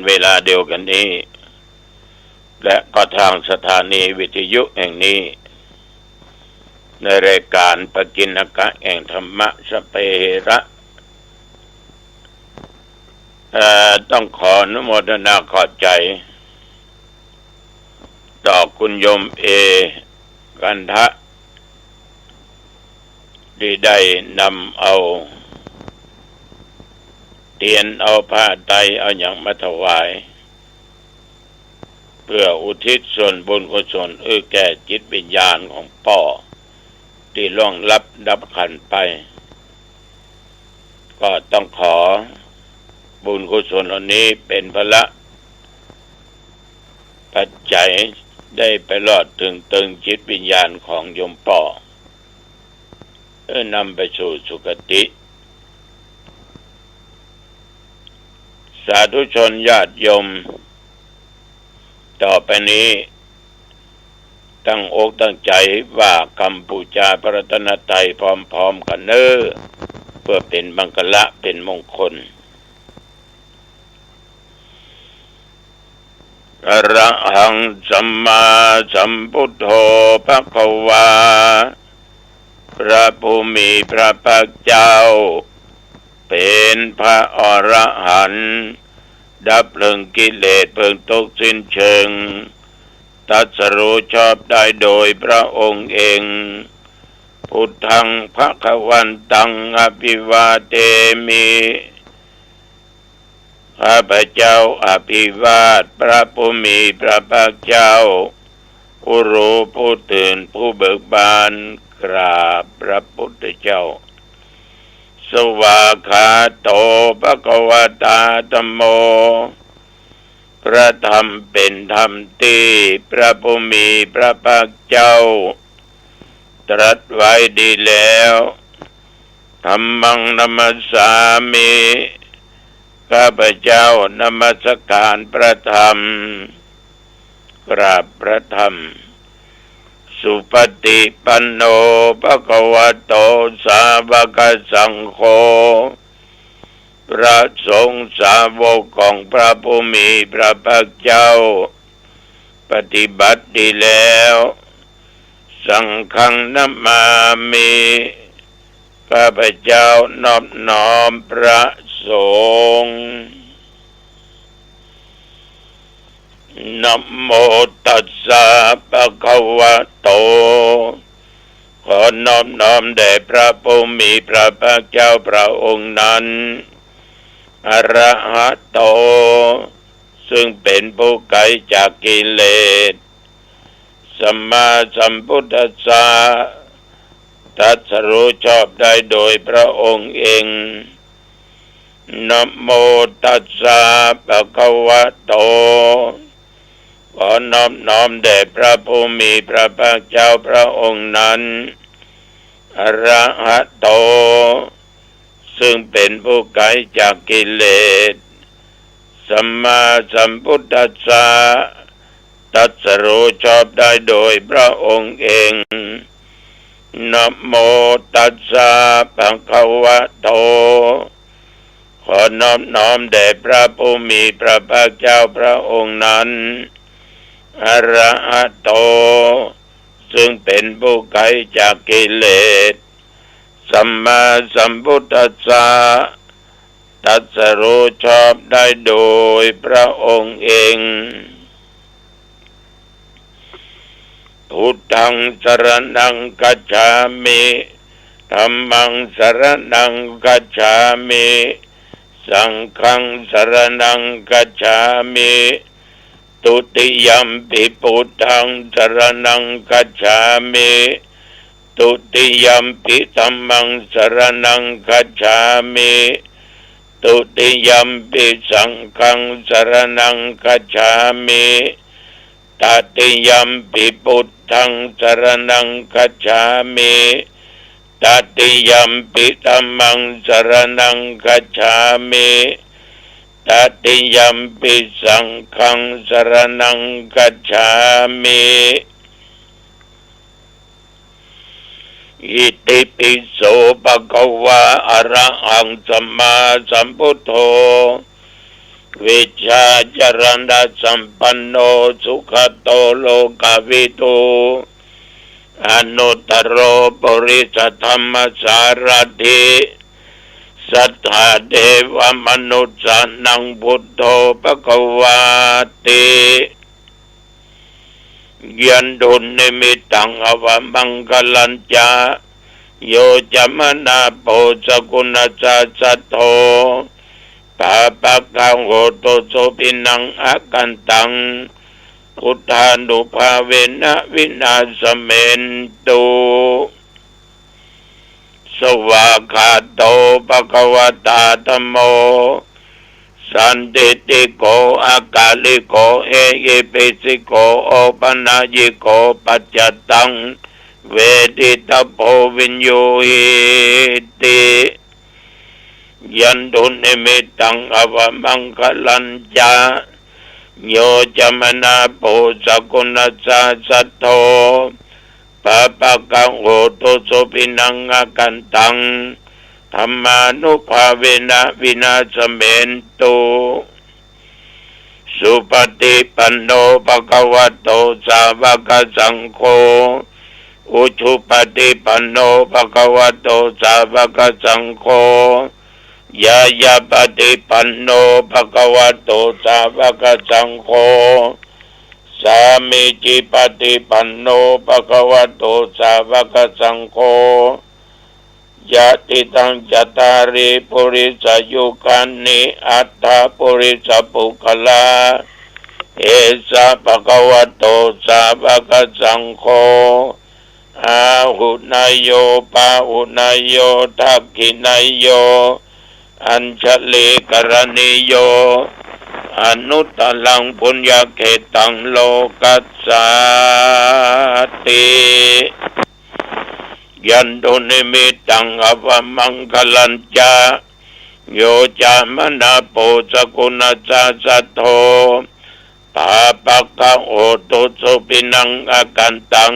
เวลาเดียวกันนี้และก็ทางสถานีวิทยุแห่งนี้ในรายการปกิณกะแห่งธรรมะสเประต้องขออนุโมทนาขอบใจต่อคุณโยมกันทะที่ได้นำเอาเทียนเอาผ้าไตรเอาอย่างมาถวายเพื่ออุทิศส่วนบุญกุศลแก่จิตวิญญาณของพ่อที่ล่วงลับดับขันไปก็ต้องขอบุญกุศลเหล่านี้เป็นพละปัจจัยได้ไปรอดถึงจิตวิญญาณของโยมพ่อนำไปสู่สุคติสาธุชนญาติโยมต่อไปนี้ตั้งอกตั้งใจว่าคำบูชาพระรัตนตรัยพร้อมๆกันเเพื่อเป็นมังคละเป็นมงคลอะระหังสัมมาสัมพุทโธภควาพระผู้มีพระภาคเจ้าเป็นพระอรหันต์ดับเพลิงกิเลสเพลิงตกสิ้นเชิงตรัสรู้ชอบได้โดยพระองค์เองพุทธังภวันตังอภิวาเทมิข้าพเจ้าอภิวาทพระผู้มีพระภาคเจ้าผู้รู้ผู้ตื่นผู้เบิกบานกราบพระพุทธเจ้าสวากขาโตภควตาธัมโมพระธรรมเป็นธรรมที่พระผู้มีพระภาคเจ้าตรัสไว้ดีแล้วธัมมังนัมสสามิข้าพเจ้านมัสการพระธรรมกราบพระธรรมสุปฏิปันโนภควโตสาวกสังโฆพระสงฆ์สาวกของพระผู้มีพระภาคเจ้าปฏิบัติดีแล้วสังฆังนัมมามิข้าพเจ้านอบน้อมพระสงฆ์นะโมตัสสะภะคะวะโตขอนอบน้อมแด่พระผู้มีพระภาคเจ้าพระองค์นั้นอะระหะโตซึ่งเป็นผู้ไกลจากกิเลสสัมมาสัมพุทธัสสะตรัสรู้ชอบได้โดยพระองค์เองนะโมตัสสะภะคะวะโตขอนอบน้อมแด่พระผู้มีพระภาคเจ้าพระองค์นั้นอะระหะโตซึ่งเป็นผู้ไกลจากกิเลสสัมมาสัมพุทธัสสะตรัสรู้ชอบได้โดยพระองค์เองนะโมตัสสะภะคะวะโตขอนอบน้อมแด่พระผู้มีพระภาคเจ้าพระองค์นั้นอะระหะโตซึ่งเป็นผู้ไกลจากกิเลสสัมมาสัมพุทธัสสะตรัสรู้ชอบได้โดยพระองค์เองพุทธังสรณังคัจฉามิธัมมังสรณังคัจฉามิสังฆังสรณังคัจฉามิตุติยัมปิพุทธังสรณังคัจฉามิตุติยัมปิธัมมังสรณังคัจฉามิตุติยัมปิสังฆังสรณังคัจฉามิตติยัมปิพุทธังสรณังคัจฉามิตติยัมปิธัมมังสรณังคัจฉามิตติยัมปิสังฆังสรณังคัจฉามิอิติปิโสภะคะวะอะระหังสัมมาสัมพุทโธ วิชาจรณะสัมปันโนสุขโตโลกวิทูอนุตตโรปุริสธรรมสารถิสัทธาเทวมนุษย์สานังพุทโธภควาติยันดุลนิมิตังอวมังคลัญจาโยจามนาโปสกุณจัสสะโทปะปะกังโหตุโสปินังอากันตังพุทธานุภาเวนะวินาศเมนตุสวากขาโตภควตาธัมโมสันติติโกอากาลิโกเอหิปิสิโกโอปนายิโกปัจจตังเวทิตโพวิญโยหิติยันตุนิมิตังอวมังคลัญจาโยจามนาโพสกุณจัสสะโทปะปะกังโหตุโสปินังอากันตังธรรมานุภาเวนะวินาศเมนตุสุปฏิปันโนภควโตสาวกสังโฆอุชุปฏิปันโนภควโตสาวกสังโฆยายาปฏิปันโนภควโตสาวกสังโฆสามิจิปฏิปันโนภควโตสาวกสังโฆยะติตังจัตตาริปุริสยุคันนิอัตถาปุริสปุคลาเอสะภควโตสาวกสังโฆอาหุนายโยปาหุนายโยทักขินายโยอัญชลีกรณิโยอนุตตลังปุญญเขตังโลกัสสาติยันตุนิมิตังอวมังคลัญจาโยจามนาโปสกุณจัสสะโทปะปะกังโหตุโสปินังอากันตัง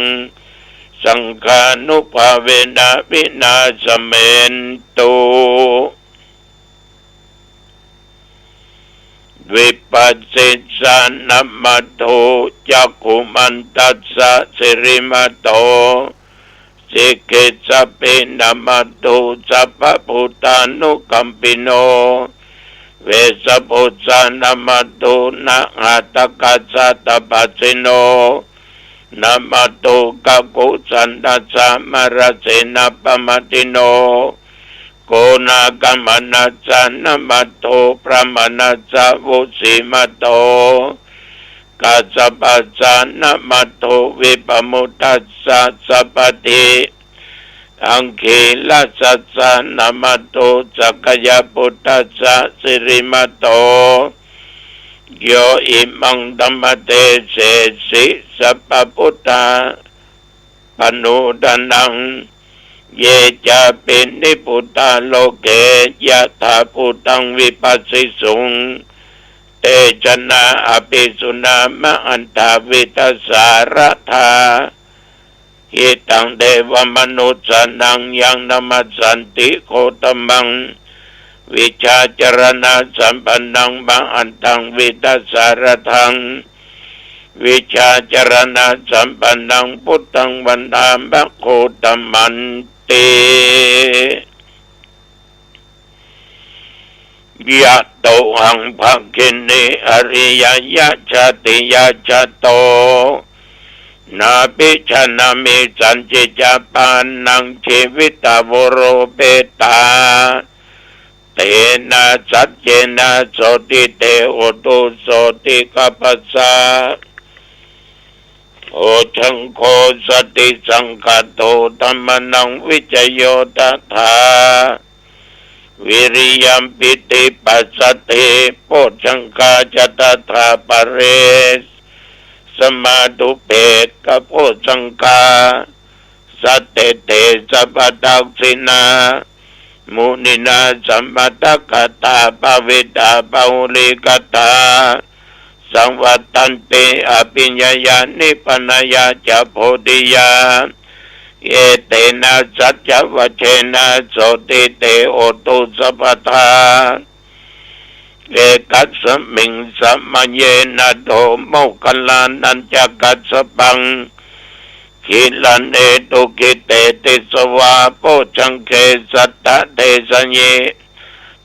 สังฆานุภาเวนะวินาศเมนตุวิปัสสิสานัมมโทจักขุมันตัสสะสิริมโตสิกขิสัพเพนัมมโตสัพพพุทธานุกัมปิโนเวสปุจจานัมมโตนะหัตถกัสสะตปัสสิโนนัมมโตกักขุสันตัสสะมรเสนะปมติโนโกนากัมมนัสสะนัมมโตพระมนัสสะวุสิมโตกัสสะปัสสะนัมมโตวิปมุตตัสสะสัพพติอังคีลัสสัสสะนัมมโตจักขยพุทธัสสะสิริมโตโยอิมังธัมมเตเสสิสัพพพุทธาปนุดานังเยจะเป็นนิพุทธาโลเกยะถาพุทธังวิปัสสิสุงเตชนะอภิสุนามะอันตาวิตัสสารธาหิตังเดวมนุสสานังยังนมัสสันติโคตมังวิชาจรณะสัมปันนังบังอันตังวิตัสสารทังวิชาจรณะสัมปันนังพุทธังวันธามะโคตมันติยะโตหังภคินีอริยยะชาติยะชะโตนาปิชนะมิสัญจิจาปานังชีวิตาวโรเปตาเตนะสัจเจนะโสติเตโอตุโสติกัปปะสะโอชังโคสติสังคโตธัมมนังวิจโยตถาวิริยัมปิติปัสสติโพชังคาจตถาปเรสสมาธุเปกขโพชังคาสัตเตเตสัพพทักษินามุนินาสัมปตกตาปวิตาปาหุลิกตาสังวัตตันเตอภิญญายานิปนายาจะโพธิยาเอเตนะสัจจวัชเชนะโสติเตโอตุสัพพทา เอกัสสมิงสัมมเยนะโตโมคคัลลานันจะกัสสปังขีลันเอตุกิเตติสวาโพชังเคสัตตะเทสัญเย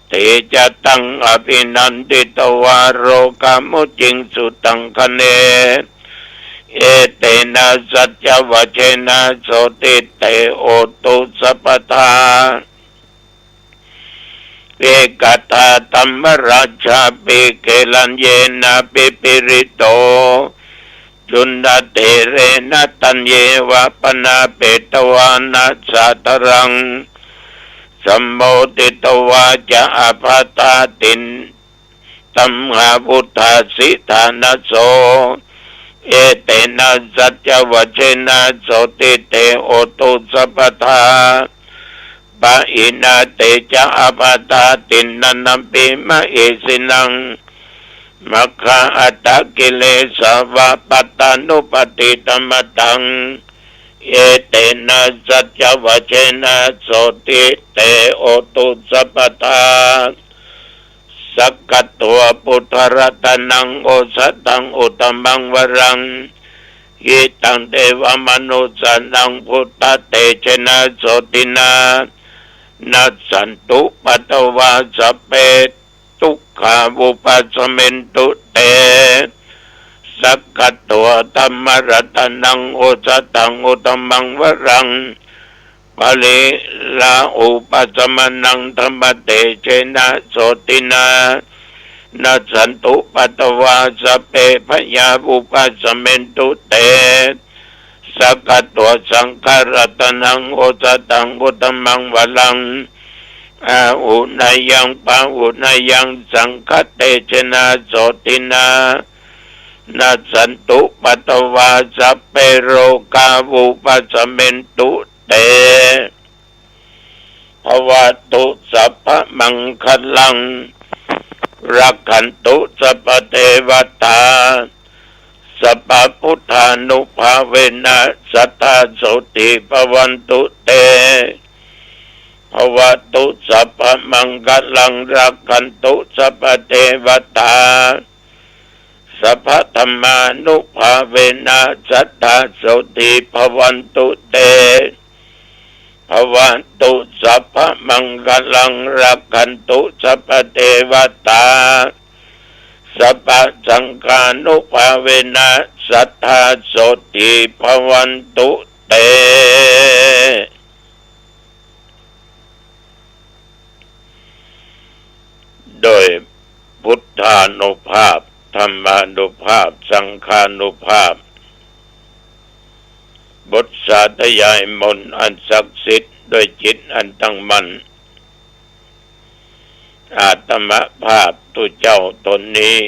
เตจะตังอภินันติตวาโรกามุจิงสุตังคะเนเอเตนะสัจจวัชเชนะโสติเตโอตุสัพพทาเอกตาตัมมราชาปิเกลันเยนะปิปิริโตจุนดาเตเรนะตัญเยวะปนาเปตวานะสัตรังสัมโมติตวาจะอภาตาตินตัมหาพุทธาสิธานโสเอเตนะสัจจวัชเชนะโสติเตโอตุสัพพทาปะอินาเตจะอภาตาตินนันปิมะเอสินังมัคคะอัตตกิเลสวะปัตตานุปติตัมตังเอเตนะสัจจวัชเชนะโสติเตโอตุสัพพทาสักกัตตัวปุถรัตนังโอสัตตังอุตมังวรังยิตังเทวมนุสานังพุทธเตชนะโสตินานัสสันตุปัตตวาสเปทุกขาวุปัสสเมนตุเตสักกัตตัวธรรมรัตนังโอสัตตังอุตมังวรังปะลิลาอุปัสสมนังธรรมเตเชนะโสตินานัสสันตุปัตตวาสเปพยาวุปัสสเมนตุเตสักกัตตัวสังฆรัตนังโอสัตตังอุตมังวรังอาหุนายังปะหุนายังสังฆเตชนะโสตินานัสสันตุปัตตวาสเปโรกาวุปัสสเมนตุเตภวตุสัพพมังคลังรักขันตุสัพพเทวตาสัพพพุทธานุภาเวนะสัทธาโสติภวันตุเตภวตุสัพพมังคลังรักขันตุสัพพเทวตาสัพพธรรมานุภาเวนะสัทธาโสติภวันตุเตภวันตุสัพพมังคลังรักขันตุสัพพเทวตาสัพพสังฆานุภาเวนะสัทธาโสติภวันตุเตโดยพุทธานุภาพธรรมานุภาพสังฆานุภาพบทสาธยายมนต์อันศักดิ์สิทธิ์ด้วยจิตอันตั้งมั่นอาตมภาพตุเจ้าตนนี้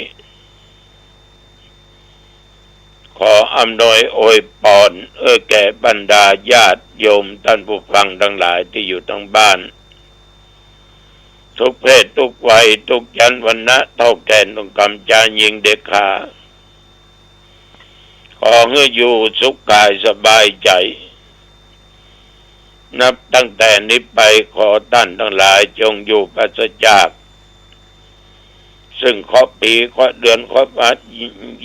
ขออำนวยอวยพรแก่บรรดาญาติโยมท่านผู้ฟังทั้งหลายที่อยู่ทั้งบ้านทุกเพศทุกวัยทุกชั้นวรรณะเท่าแก่ทุกกำจายิงเด็กขาขอให้อยู่สุขกายสบายใจนับตั้งแต่นี้ไปขอท่านทั้งหลายจงอยู่ปราศจากซึ่งข้อปีข้อเดือนข้อวัด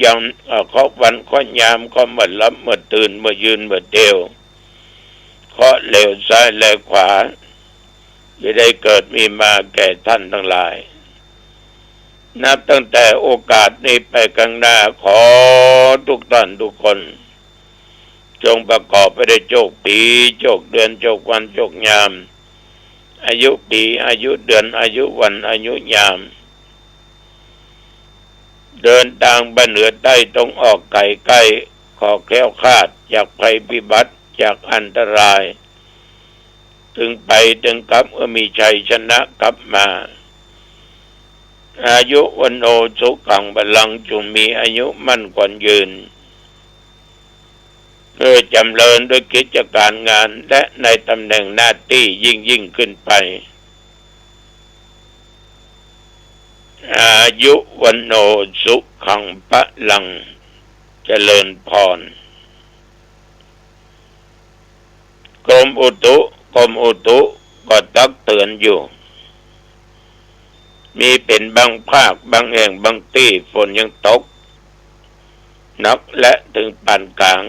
ยังข้อวันข้อยามข้อเมื่อลับเมื่อตื่นเมื่อยืนเมื่อเดียวข้อเหลวซ้ายและขวาจะได้เกิดมีมาแก่ท่านทั้งหลายนับตั้งแต่โอกาสนี้ไปข้างหน้าขอทุกท่านทุกคนจงประกอบไปด้วยโชคปีโชคเดือนโชควันโชคยามอายุปีอายุเดือนอายุวันอายุยามเดินทางไปเหนือใต้ตรงออกไกลใกล้ขอแคล้วคลาดจากภัยพิบัติจากอันตรายถึงไปถึงกลับมีชัยชนะกลับมาอายุวันโอสุขังบาลังก์จงมีอายุมั่นขวัญยืนจำเริญด้วยกิจการงานและในตำแหน่งหน้าที่ยิ่งขึ้นไปอายุวันโนสุขังพลังเจริญพรกรมอุตุก็ตักเตือนอยู่ มีเป็นบางภาคบางแห่งบางที่ฝนยังตกหนักและถึงปานกลาง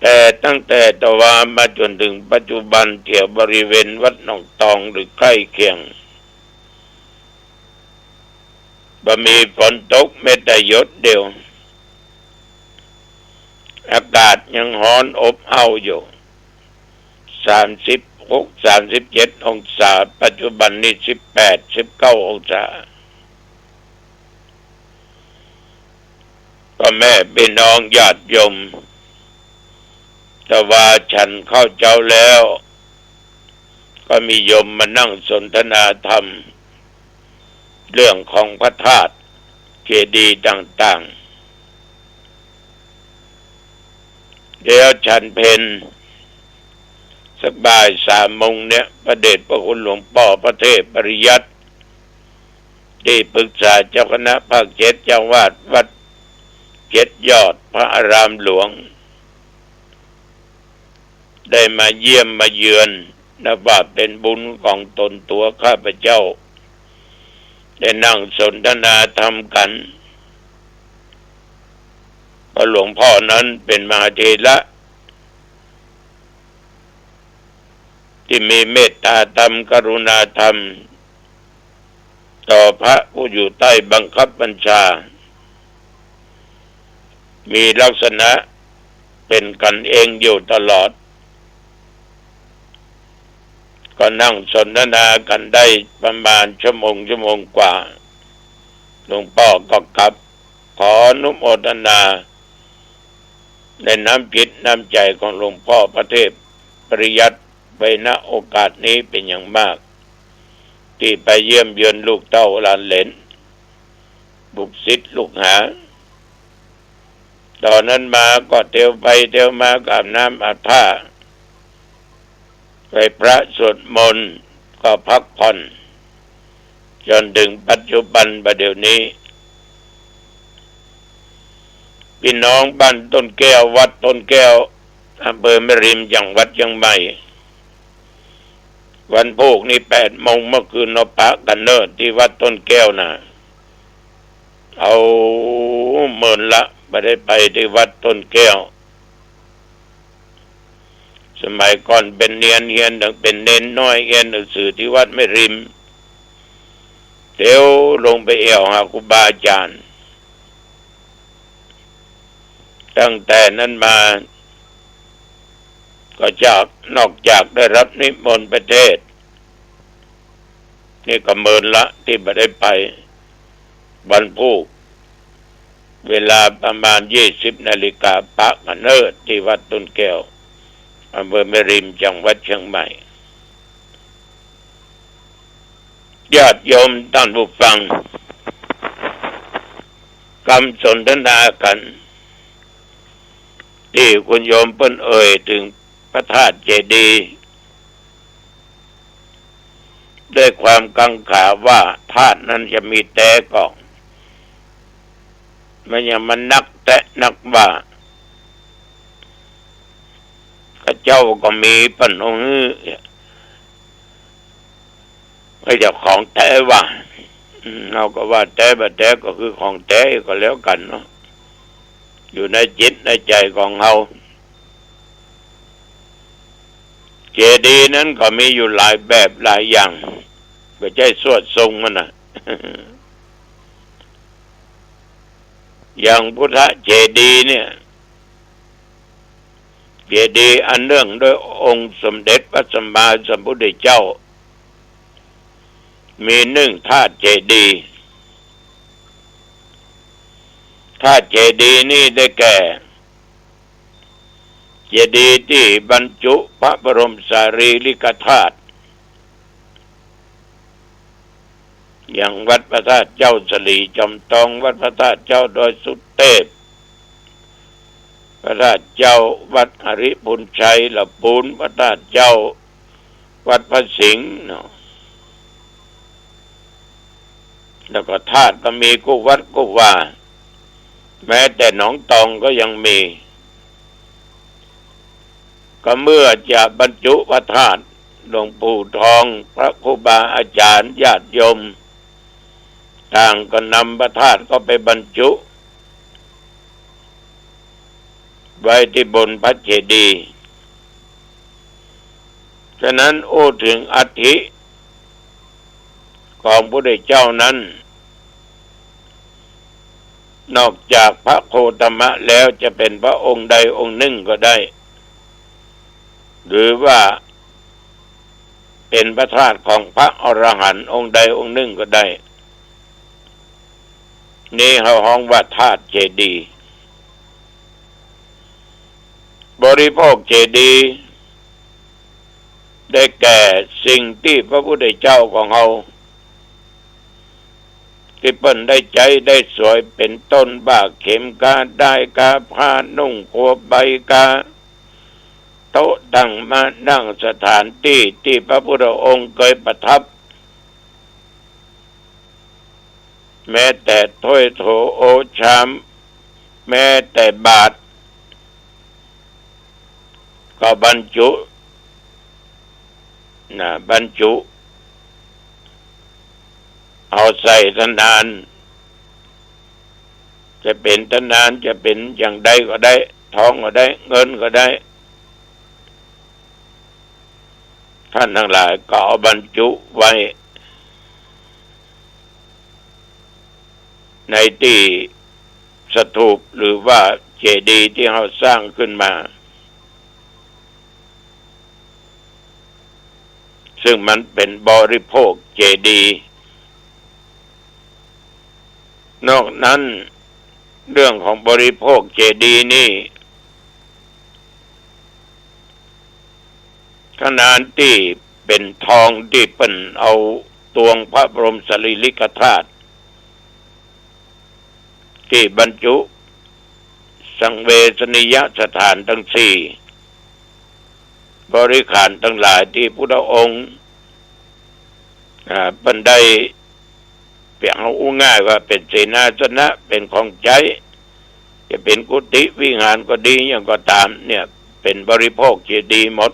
แต่ตั้งแต่ตะวันมาจนถึงปัจจุบันเที่ยวบริเวณวัดหนองตองหรือใกล้เคียงบ่มีฝนตกแม้แต่หยดเดียวอากาศยังร้อนอบอ้าวอยู่36-37องศาปัจจุบันนี้18-19องศาก็แม่พี่น้องญาติโยมแต่ว่าฉันเข้าเจ้าแล้วก็มีโยมมานั่งสนทนาธรรมเรื่องของพระธาตุเจดีย์ต่างๆเดี๋ยวฉันเพลสักบ่าย3 โมงเนี่ยพระเดชพระคุณหลวงพ่อพระเทพปริยัติที่ปรึกษาเจ้าคณะภาค7จังหวัดวัด7 ยอดพระอารามหลวงได้มาเยี่ยมมาเยือนนับว่าเป็นบุญของตนตัวข้าพเจ้าได้นั่งสนทนาธรรมกันเพราะหลวงพ่อนั้นเป็นมหาเถระที่มีเมตตาธรรมกรุณาธรรมต่อพระผู้อยู่ใต้บังคับบัญชามีลักษณะเป็นกันเองอยู่ตลอดก็นั่งสนทนากันได้ประมาณชั่วโมงกว่าหลวงพ่อก็กลับขออนุโมทนาในน้ำจิตน้ำใจของหลวงพ่อพระเทพปริยัติไปณโอกาสนี้เป็นอย่างมากที่ไปเยี่ยมเยือนลูกเต้าหลานเหลนบุกศิษย์ลูกหาตอนนั้นมาก็เที่ยวไปเที่ยวมาอาบน้ำอาบท่าไปพระสวดมนต์ก็พักผ่อนจนถึงปัจจุบันประเดี๋ยวนี้พี่น้องบ้านต้นแก้ววัดต้นแก้วอำเภอแม่ริมจังหวัดเชียงใหม่วันพุธนี้8 โมงเมื่อคืนเราพระกันเนิดที่วัดต้นแก้วนะเอาเมินละไม่ได้ไปที่วัดต้นแก้วสมัยก่อนเป็นเฮียนเป็นเน้นน้อยเรียนหนังสือที่วัดแม่ริมเดี๋ยวลงไปเอวหาครูบาอาจารย์ตั้งแต่นั้นมาก็นอกจากได้รับนิมนต์ประเทศนี่ก็เมินละที่ไม่ได้ไปวันพุธเวลาประมาณ20 นาฬิกาปะกันเนิดที่วัดต้นแก้วอำเภอแม่ริมจังหวัดเชียงใหม่ญาติโยมท่านผู้ฟังคำสนทนากันที่คุณโยมเปิ้นเอ่ยถึงพระธาตุเจดีย์ด้วยความกังขาว่าธาตุนั้นจะมีแต่ก่อนมันยังมันนักแตะนักว่าข้าเจ้าก็มีปัญหาไม่จะของแท้ว่าเราก็ว่าแท้แบบแท้ก็คือของแท้ก็แล้วกันเนาะอยู่ในจิตในใจของเราเจดีย์นั้นก็มีอยู่หลายแบบหลายอย่างไม่ใช่สวดทรงมันนะ อย่างพุทธเจดีย์เนี่ยเจดีย์อันเนื่องโดยองค์สมเด็จพระสัมมาสัมพุทธเจ้ามี1 ธาตุเจดีย์ธาตุเจดีย์นี่ได้แก่เจดีย์ที่บรรจุพระบรมสารีริกธาตุอย่างวัดพระธาตุเจ้าสลีจอมทองวัดพระธาตุเจ้าดอยสุเทพพระธาตุเจ้าวัดอริพุนชัยละปูนพระธาตุเจ้าวัดพระสิงห์เนาะแล้วก็ธาตุก็มีกุวัดกุว่าแม้แต่หนองตองก็ยังมีก็เมื่อจะบรรจุพระธาตุ หลวงปู่ทองพระครูบาอาจารย์ญาติโยมต่างก็นำพระธาตุก็ไปบรรจุไว้ที่บนพระเจดีย์ฉะนั้นโอ้ถึงอัฐิของพระพุทธเจ้านั้นนอกจากพระโคตมะแล้วจะเป็นพระองค์ใดองค์หนึ่งก็ได้หรือว่าเป็นพระธาตุของพระอรหันต์องค์ใดองค์หนึ่งก็ได้นี่เขาฮ้องว่าธาตุเจดีย์บริโภคเจดีย์ได้แก่สิ่งที่พระพุทธเจ้าของเราที่เปิ้นได้ใจได้สวยเป็นต้นบากเข็มกาได้กาผ้านุ่งโคใบกาโต๊ะตั้งมานั่งสถานที่ที่พระพุทธองค์เคยประทับแม้แต่ถ้วยโถโอชามแม้แต่บาตรก็บรรจุบรรจุเอาใส่ธนานจะเป็นธนานจะเป็นอย่างใดก็ได้ทองก็ได้เงินก็ได้ท่านทั้งหลายก็เอาบรรจุไว้ในที่สถูปหรือว่าเจดีย์ที่เราสร้างขึ้นมาซึ่งมันเป็นบริโภคเจดีย์นอกนั้นเรื่องของบริโภคเจดีย์นี่ขนาดที่เป็นทองที่เป็นเอาตวงพระบรมสารีริกธาตุที่บรรจุสังเวชนียสถานทั้งสี่บริขารทั้งหลายที่พุทธองค์บันไดเปรียบเอาง่ายว่าเป็นเสนาสนะเป็นของใช้จะเป็นกุฏิวิหารก็ดีอย่างก็ตามเนี่ยเป็นบริโภคเจดีย์หมด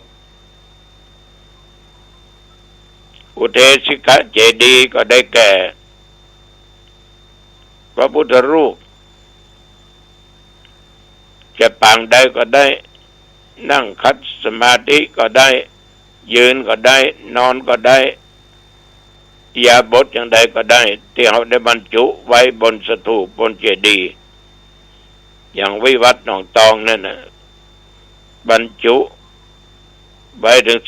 อุเทศิกะเจดีย์ก็ได้แก่พระพุทธรูปจะปางใดก็ได้นั่งคัดสมาธิก็ได้ยืนก็ได้นอนก็ได้อิริยาบถอย่างใดก็ได้ที่เขาได้บรรจุไว้บนสถูปบนเจดีย์อย่างวิวัฒน์หนองตองนั่นน่ะบรรจุไว้ถึง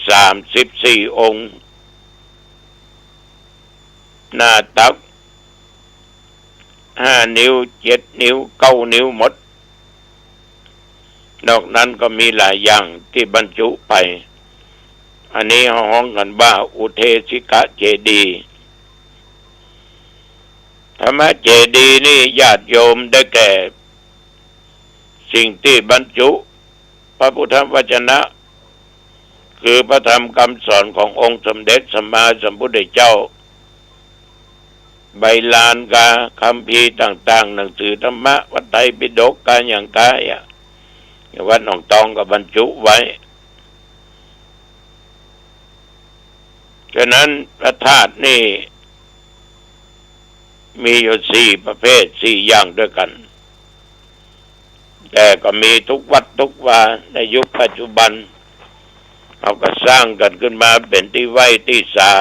34 องค์หน้าตัก5 นิ้ว7 นิ้ว9 นิ้วหมดนอกนั้นก็มีหลายอย่างที่บรรจุไปอันนี้ห้องกันว่าอุเทศิกะเจดีย์ธรรมเจดีย์นี่ญาติโยมได้แก่สิ่งที่บรรจุพระพุทธวจนะคือพระธรรมคำสอนขององค์สมเด็จสัมมาสัมพุทธเจ้าใบลานกาคัมภีร์ต่างๆหนังสือธรรมะวัดไตรปิฎกการอย่างกายวัดหนองตองก็บรรจุไว้ฉะนั้นพระธาตุนี่มีอยู่4 ประเภท4 อย่างด้วยกันแต่ก็มีทุกวัดทุกวาในยุคปัจจุบันเขาก็สร้างกันขึ้นมาเป็นที่ไหว้ที่สา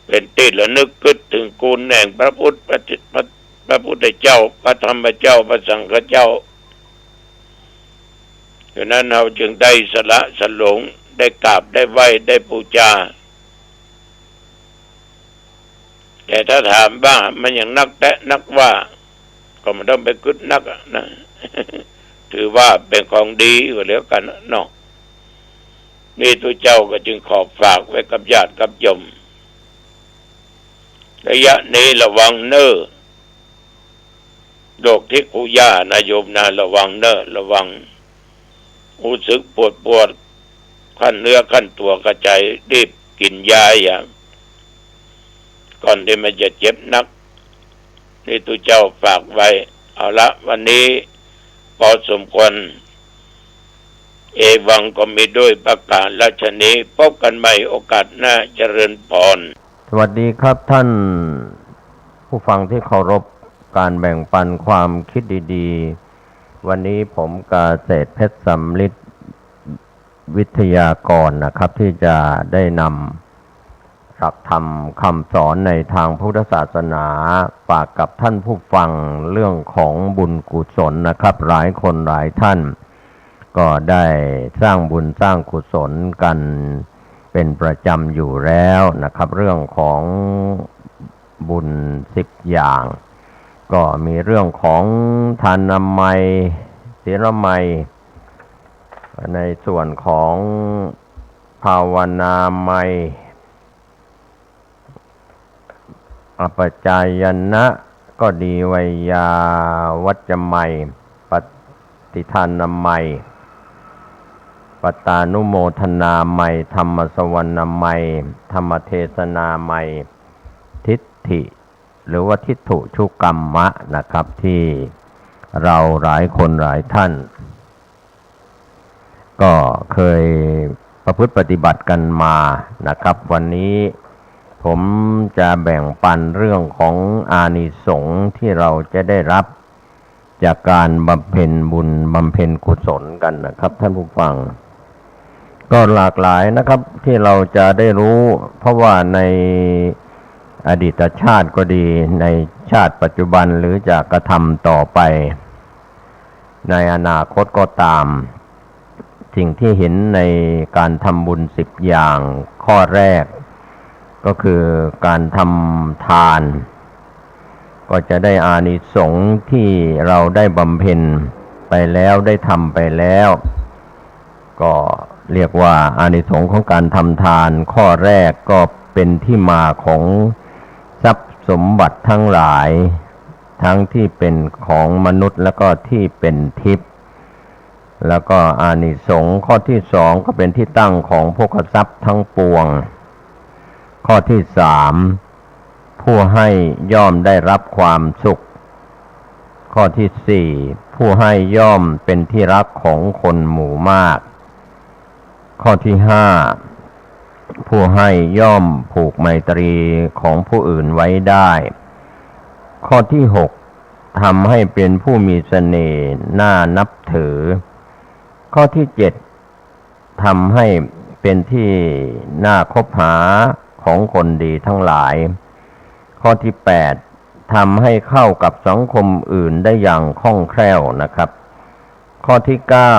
เป็นที่ระลึกถึงคุณแห่งพระพุทธเจ้าพระธรรมเจ้าพระสังฆเจ้าฉะนั้นเราจึงได้สละสลงได้กราบได้ไหว้ได้บูชาแต่ถ้าถามว่ามันอย่างนักแตะนักว่าก็ไม่ต้องไปกึศนักนะ ถือว่าเป็นของดีก็แล้วกันเนาะนี่ตัวเจ้าก็จึงขอฝากไว้กับญาติกับโยมระยะนี้ระวังเน้อโรคที่กูย่านะโยมนะระวังเน้อระวังรู้สึกปวดขั้นเนื้อขั้นตัวกระจายรีบกินยาอย่างก่อนที่มันจะเจ็บนักนี่ตัวเจ้าฝากไว้เอาละวันนี้พอสมควร เอวังก็มีด้วยประกาศราชนี้พบกันใหม่โอกาสหน้าเจริญพรสวัสดีครับท่านผู้ฟังที่เคารพการแบ่งปันความคิดดีๆวันนี้ผมกเกษตรเพชรสำลิดวิทยากรนะครับที่จะได้นำหลักธรรมคำสอนในทางพุทธศาสนาฝากกับท่านผู้ฟังเรื่องของบุญกุศลนะครับหลายคนหลายท่านก็ได้สร้างบุญสร้างกุศลกันเป็นประจำอยู่แล้วนะครับเรื่องของบุญ10อย่างก็มีเรื่องของทานามัยศีลไมยในส่วนของภาวนาไมยอปจายนะก็ดีไวยาวัจจะไมยปฏิทานามัยปตานุโมทนาไมยธรรมสวรรณไมยธรรมเทศนาไมยทิฏฐิหรือว่าทิฏฐุชุกรรมะนะครับที่เราหลายคนหลายท่านก็เคยประพฤติปฏิบัติกันมานะครับวันนี้ผมจะแบ่งปันเรื่องของอานิสงส์ที่เราจะได้รับจากการบำเพ็ญบุญบำเพ็ญกุศลกันนะครับท่านผู้ฟังก็หลากหลายนะครับที่เราจะได้รู้เพราะว่าในอดีตชาติก็ดีในชาติปัจจุบันหรือจะกระทำต่อไปในอนาคตก็ตามสิ่งที่เห็นในการทำบุญ10อย่างข้อแรกก็คือการทำทานก็จะได้อานิสงส์ที่เราได้บำเพ็ญไปแล้วได้ทำไปแล้วก็เรียกว่าอานิสงส์ของการทำทานข้อแรกก็เป็นที่มาของทรัพย์สมบัติทั้งหลายทั้งที่เป็นของมนุษย์แล้วก็ที่เป็นทิพย์แล้วก็อานิสงส์ข้อที่สองก็เป็นที่ตั้งของโภคทรัพย์ทั้งปวงข้อที่สามผู้ให้ย่อมได้รับความสุขข้อที่สี่ผู้ให้ย่อมเป็นที่รักของคนหมู่มากข้อที่ห้าผู้ให้ย่อมผูกไมตรีของผู้อื่นไว้ได้ข้อที่หกทำให้เป็นผู้มีเสน่ห์น่านับถือข้อที่เจ็ดทำให้เป็นที่น่าคบหาของคนดีทั้งหลายข้อที่แปดทำให้เข้ากับสังคมอื่นได้อย่างคล่องแคล่วนะครับข้อที่เก้า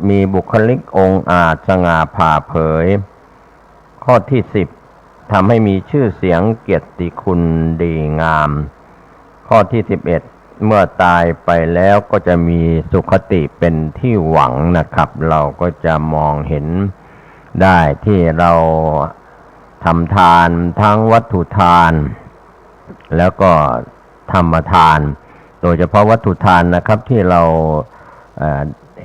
มีบุคลิกองอาจสง่าผ่าเผยข้อที่สิบทำให้มีชื่อเสียงเกียรติคุณดีงามข้อที่11เมื่อตายไปแล้วก็จะมีสุคติเป็นที่หวังนะครับเราก็จะมองเห็นได้ที่เราทำทานทั้งวัตถุทานแล้วก็ธรรมทานโดยเฉพาะวัตถุทานนะครับที่เรา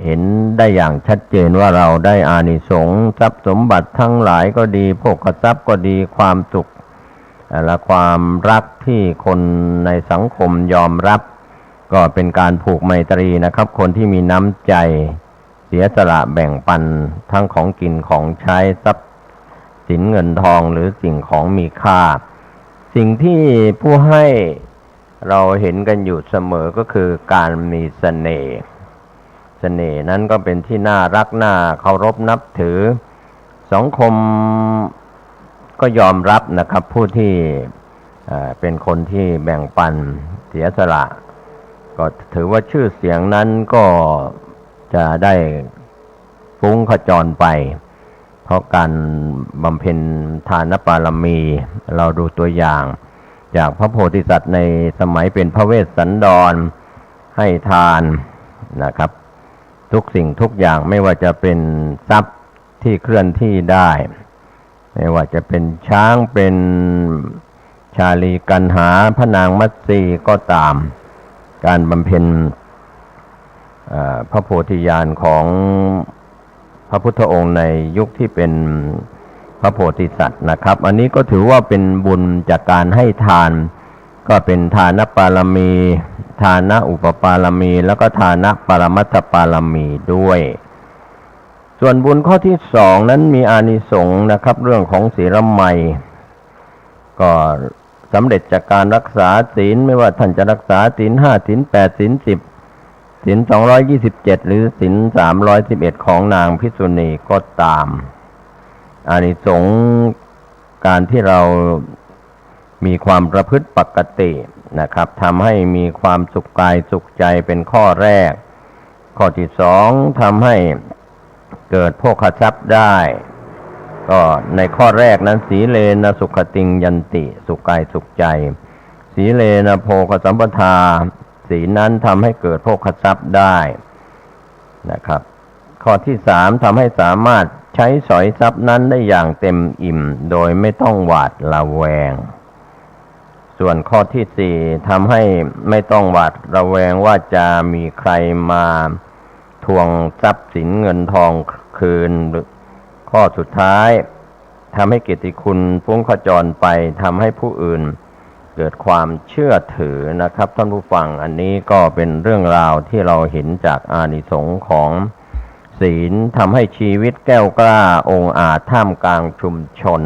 เห็นได้อย่างชัดเจนว่าเราได้อานิสงส์ทรัพย์สมบัติทั้งหลายก็ดีโภคทรัพย์ก็ดีความสุขและความรักที่คนในสังคมยอมรับก็เป็นการผูกไมตรีนะครับคนที่มีน้ำใจเสียสละแบ่งปันทั้งของกินของใช้ทรัพย์สินเงินทองหรือสิ่งของมีค่าสิ่งที่ผู้ให้เราเห็นกันอยู่เสมอก็คือการมีเสน่ห์เสน่ห์นั้นก็เป็นที่น่ารักน่าเคารพนับถือสังคมก็ยอมรับนะครับผู้ที่เป็นคนที่แบ่งปันเสียสละก็ถือว่าชื่อเสียงนั้นก็จะได้ฟุ้งขจรไปเพราะการบำเพ็ญทานบารมีเราดูตัวอย่างจากพระโพธิสัตว์ในสมัยเป็นพระเวสสันดรให้ทานนะครับทุกสิ่งทุกอย่างไม่ว่าจะเป็นทรัพย์ที่เคลื่อนที่ได้ไม่ว่าจะเป็นช้างเป็นชาลีกันหาพระนางมัตสีก็ตามการบำเพ็ญพระโพธิญาณของพระพุทธองค์ในยุคที่เป็นพระโพธิสัตว์นะครับอันนี้ก็ถือว่าเป็นบุญจากการให้ทานก็เป็นทานปารมีทานะอุปปารมีแล้วก็ทานะปรมัตถปารมีด้วย ส่วนบุญข้อที่สองนั้นมีอานิสงส์นะครับเรื่องของศีลไมยก็สำเร็จจากการรักษาศีลไม่ว่าท่านจะรักษาศีล5ศีล8ศีล10ศีล227หรือศีล311ของนางภิกษุณีก็ตามอานิสงส์การที่เรามีความประพฤติปกตินะครับทำให้มีความสุขกายสุขใจเป็นข้อแรกข้อที่สองทำให้เกิดโภคทรัพย์ได้ก็ในข้อแรกนั้นสีเลนะสุขติงยันติสุขกายสุขใจสีเลนะโภคสัมปทาสีนั้นทำให้เกิดโภคทรัพย์ได้นะครับข้อที่สามทำให้สามารถใช้สอยทรัพย์นั้นได้อย่างเต็มอิ่มโดยไม่ต้องหวาดระแวงส่วนข้อที่สี่ทำให้ไม่ต้องหวาดระแวงว่าจะมีใครมาทวงทรัพย์สินเงินทองคืนข้อสุดท้ายทำให้เกียรติคุณฟุ้งขจรไปทำให้ผู้อื่นเกิดความเชื่อถือนะครับท่านผู้ฟังอันนี้ก็เป็นเรื่องราวที่เราเห็นจากอานิสงส์ของศีลทำให้ชีวิตแก้วกล้าองอาจท่ามกลางชุมชน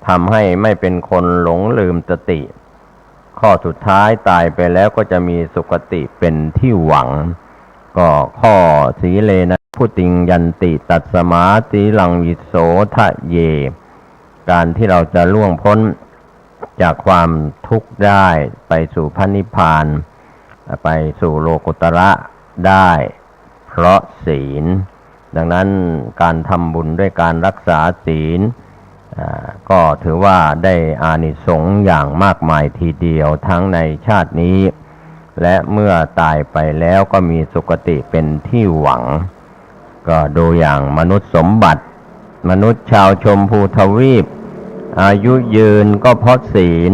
ทำให้ไม่เป็นคนหลงลืมสติข้อสุดท้ายตายไปแล้วก็จะมีสุคติเป็นที่หวังก็ข้อสีเลนะผู้ติงยันติตัสมาสีลังวิโสทะเยการที่เราจะล่วงพ้นจากความทุกข์ได้ไปสู่พระนิพพานไปสู่โลกุตระได้เพราะศีลดังนั้นการทำบุญด้วยการรักษาศีลก็ถือว่าได้อานิสงส์อย่างมากมายทีเดียวทั้งในชาตินี้และเมื่อตายไปแล้วก็มีสุคติเป็นที่หวังก็ดูอย่างมนุษย์สมบัติมนุษย์ชาวชมพูทวีปอายุยืนก็เพราะศีล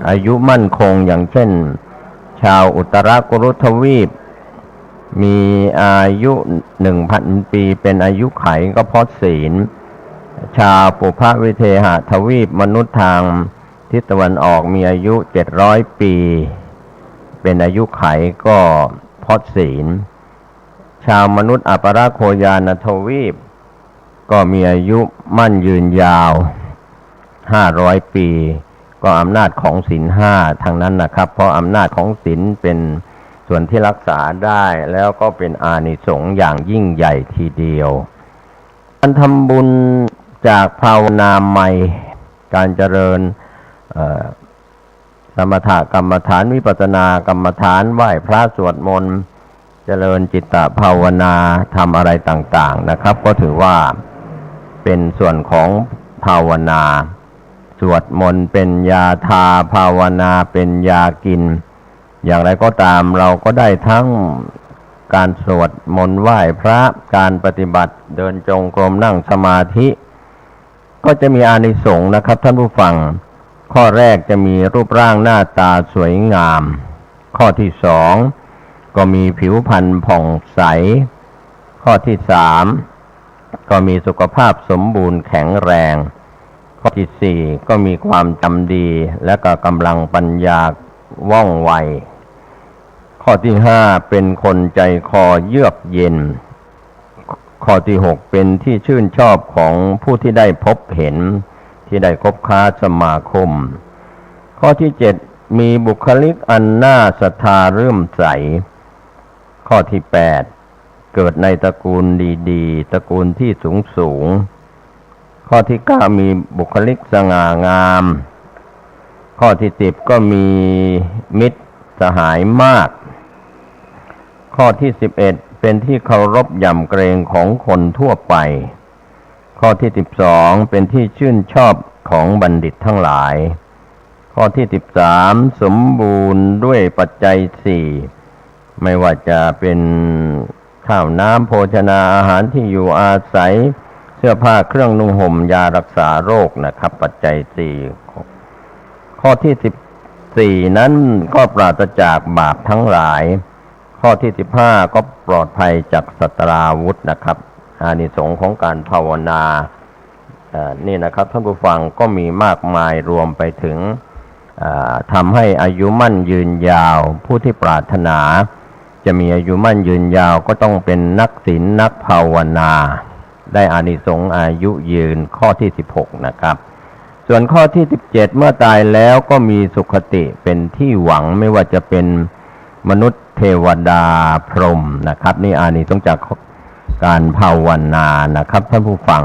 อายุมั่นคงอย่างเช่นชาวอุตรกุรุทวีปมีอายุ 1,000 ปีเป็นอายุไขก็เพราะศีลชาวปุพวิเทหทวีปมนุษย์ทางทิศตะวันออกมีอายุ700ปีเป็นอายุไขก็เพราะศีลชาวมนุษย์อัปราโคยานทวีปก็มีอายุมั่นยืนยาว500ปีก็อำนาจของศีล5ทางนั้นนะครับเพราะอำนาจของศีลเป็นส่วนที่รักษาได้แล้วก็เป็นอานิสงส์อย่างยิ่งใหญ่ทีเดียวการทำบุญจากภาวนาใหม่การเจริญสมถกรรมฐานวิปัสสนากรรมฐานไหว้พระสวดมนต์เจริญจิตตภาวนาทำอะไรต่างๆนะครับก็ถือว่าเป็นส่วนของภาวนาสวดมนต์เป็นยาทาภาวนาเป็นยากินอย่างไรก็ตามเราก็ได้ทั้งการสวดมนต์ไหว้พระการปฏิบัติเดินจงกรมนั่งสมาธิก็จะมีอานิสงส์นะครับท่านผู้ฟังข้อแรกจะมีรูปร่างหน้าตาสวยงามข้อที่สองก็มีผิวพรรณผ่องใสข้อที่สามก็มีสุขภาพสมบูรณ์แข็งแรงข้อที่สี่ก็มีความจำดีและก็กำลังปัญญาว่องไวข้อที่ห้าเป็นคนใจคอเยือกเย็นข้อที่หกเป็นที่ชื่นชอบของผู้ที่ได้พบเห็นที่ได้คบค้าสมาคมข้อที่เจ็ดมีบุคลิกอันน่าศรัทธาเรื่มใสข้อที่แปดเกิดในตระกูลดีๆตระกูลที่สูงข้อที่เก้ามีบุคลิกสง่างามข้อที่สิบก็มีมิตรสหายมากข้อที่11เป็นที่เคารพยำเกรงของคนทั่วไปข้อที่12เป็นที่ชื่นชอบของบัณฑิตทั้งหลายข้อที่13สมบูรณ์ด้วยปัจจัย4ไม่ว่าจะเป็นข้าวน้ำโภชนาอาหารที่อยู่อาศัยเสื้อผ้าเครื่องนุ่งห่มยารักษาโรคนะครับปัจจัย4ข้อที่14นั้นก็ปราศจากบาปทั้งหลายข้อที่15ก็ปลอดภัยจากศัตราวุธนะครับอานิสงส์ของการภาวนานี่นะครับท่านผู้ฟังก็มีมากมายรวมไปถึงทำให้อายุมั่นยืนยาวผู้ที่ปรารถนาจ จะมีอายุมั่นยืนยาวก็ต้องเป็นนักศีลนักภาวนาได้อานิสงส์อายุยืนข้อที่16นะครับส่วนข้อที่17เมื่อตายแล้วก็มีสุคติเป็นที่หวังไม่ว่าจะเป็นมนุษย์เทวดาพรหมนะครับนี่อานิสงส์จากการภาวนานะครับท่านผู้ฟัง